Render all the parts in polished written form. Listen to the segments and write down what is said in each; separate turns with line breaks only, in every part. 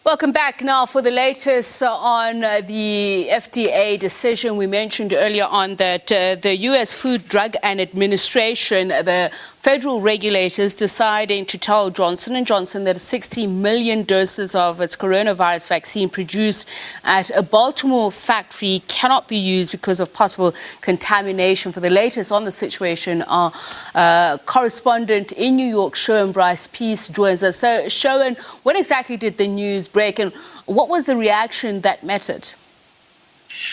Welcome back now for the latest on the FDA decision. We mentioned earlier on that the U.S. Food, Drug and Administration, the federal regulators, deciding to tell Johnson & Johnson that 60 million doses of its coronavirus vaccine produced at a Baltimore factory cannot be used because of possible contamination. For the latest on the situation, our correspondent in New York, Sherwin Bryce-Pease, joins us. So, Sherwin, when exactly did the news break and what was the reaction that met it?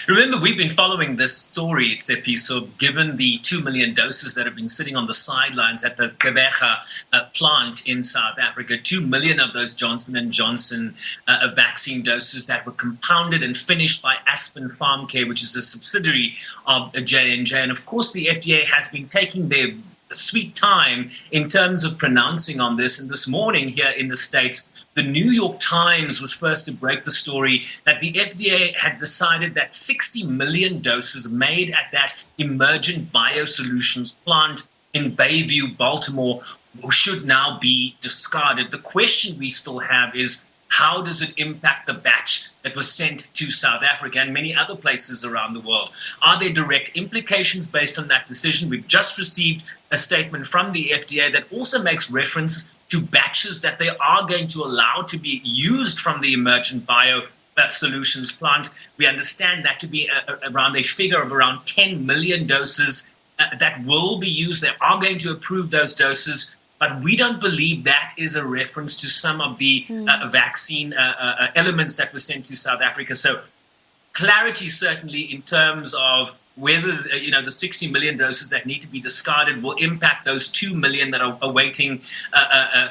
Remember, we've been following this story, so given the 2 million doses that have been sitting on the sidelines at the Gqeberha plant in South Africa, 2 million of those Johnson & Johnson vaccine doses that were compounded and finished by Aspen Pharmacare, which is a subsidiary of J&J. And of course, the FDA has been taking their sweet time in terms of pronouncing on this. And this morning here in the States, the New York Times was first to break the story that the FDA had decided that 60 million doses made at that Emergent Biosolutions plant in Bayview, Baltimore, should now be discarded. The question we still have is, how does it impact the batch that was sent to South Africa and many other places around the world? Are there direct implications based on that decision? We've just received a statement from the FDA that also makes reference to batches that they are going to allow to be used from the Emergent Biosolutions plant. We understand that to be around a figure of around 10 million doses that will be used. They are going to approve those doses. But we don't believe that is a reference to some of the vaccine elements that were sent to South Africa. So clarity certainly in terms of whether the 60 million doses that need to be discarded will impact those 2 million that are awaiting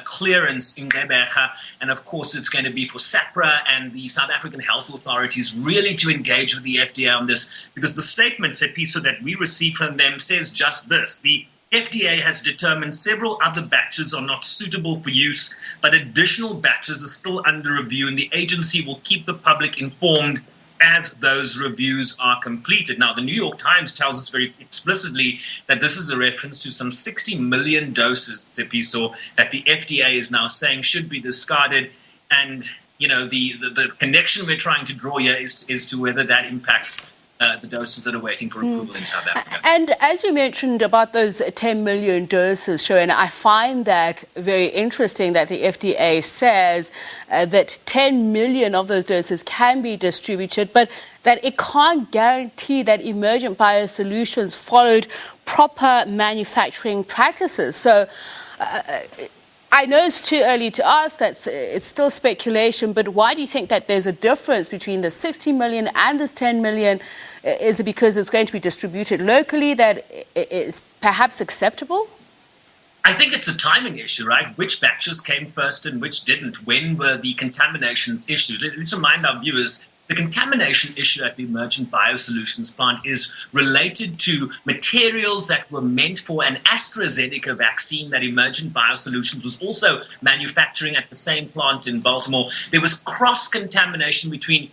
clearance in Gqeberha. And of course, it's going to be for SAPRA and the South African health authorities really to engage with the FDA on this, because the statement, Sepiso, that we received from them says just this: the FDA has determined several other batches are not suitable for use, but additional batches are still under review, and the agency will keep the public informed as those reviews are completed. Now, the New York Times tells us very explicitly that this is a reference to some 60 million doses, Tsepiso, that the FDA is now saying should be discarded. And, the connection we're trying to draw here is to whether that impacts the doses that are waiting for approval in South Africa.
And as you mentioned about those 10 million doses, Sherwin, I find that very interesting that the FDA says that 10 million of those doses can be distributed, but that it can't guarantee that Emergent Biosolutions followed proper manufacturing practices. So I know it's too early to ask, that it's still speculation, but why do you think that there's a difference between the 60 million and this 10 million? Is it because it's going to be distributed locally that it's perhaps acceptable?
I think it's a timing issue, right? Which batches came first and which didn't? When were the contaminations issued? Let's remind our viewers, the contamination issue at the Emergent Biosolutions plant is related to materials that were meant for an AstraZeneca vaccine that Emergent Biosolutions was also manufacturing at the same plant in Baltimore. There was cross-contamination between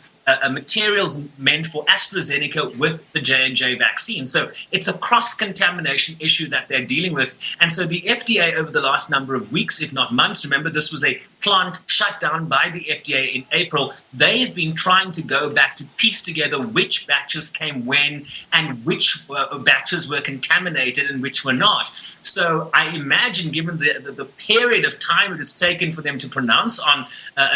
materials meant for AstraZeneca with the J&J vaccine. So it's a cross-contamination issue that they're dealing with. And so the FDA over the last number of weeks, if not months, remember this was a plant shut down by the FDA in April, they have been trying to go back to piece together which batches came when and which batches were contaminated and which were not. So I imagine, given the period of time it has taken for them to pronounce on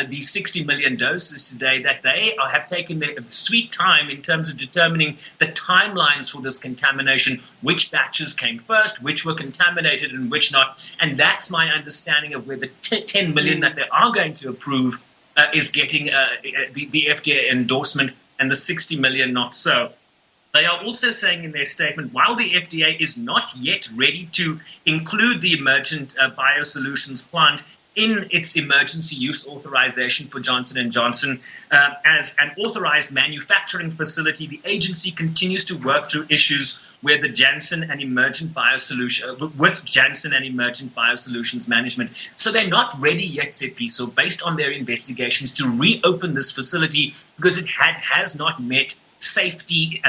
these 60 million doses today, that they have taken their sweet time in terms of determining the timelines for this contamination, which batches came first, which were contaminated and which not. And that's my understanding of where the 10 million that they are going to approve is getting the FDA endorsement, and the 60 million not so. They are also saying in their statement, while the FDA is not yet ready to include the Emergent Biosolutions plant in its emergency use authorization for Johnson & Johnson as an authorized manufacturing facility, the agency continues to work through issues where the Janssen and Emergent Biosolutions management. So they're not ready yet, Sepi. So based on their investigations, to reopen this facility because it has not met safety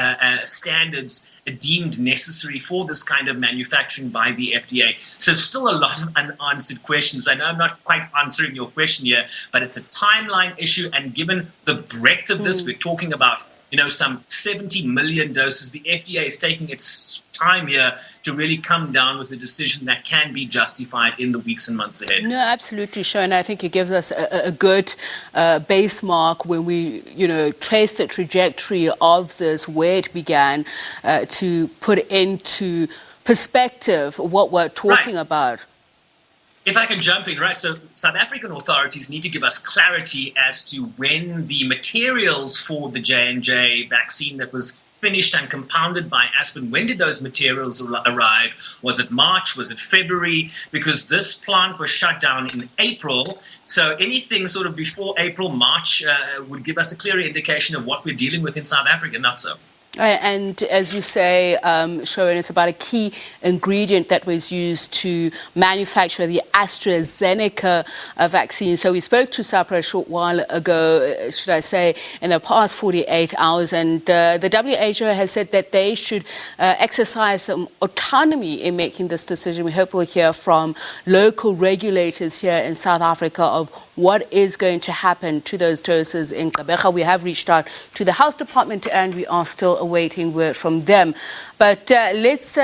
standards deemed necessary for this kind of manufacturing by the FDA. So still a lot of unanswered questions. I know I'm not quite answering your question here, but it's a timeline issue. And given the breadth of this, we're talking about, some 70 million doses. The FDA is taking its time here to really come down with a decision that can be justified in the weeks and months ahead.
No, absolutely, Sherwin. I think it gives us a good base mark when we, trace the trajectory of this, where it began, to put into perspective what we're talking about.
If I can jump in, right? So South African authorities need to give us clarity as to when the materials for the J&J vaccine that was finished and compounded by Aspen, when did those materials arrive? Was it March? Was it February? Because this plant was shut down in April. So anything sort of before April, March would give us a clearer indication of what we're dealing with in South Africa, not so.
And as you say, Sherwin, it's about a key ingredient that was used to manufacture the AstraZeneca vaccine. So we spoke to SAPRA a short while ago, should I say, in the past 48 hours. And the WHO has said that they should exercise some autonomy in making this decision. We hope we'll hear from local regulators here in South Africa of what is going to happen to those doses in Gqeberha. We have reached out to the health department and we are still awaiting word from them. But let's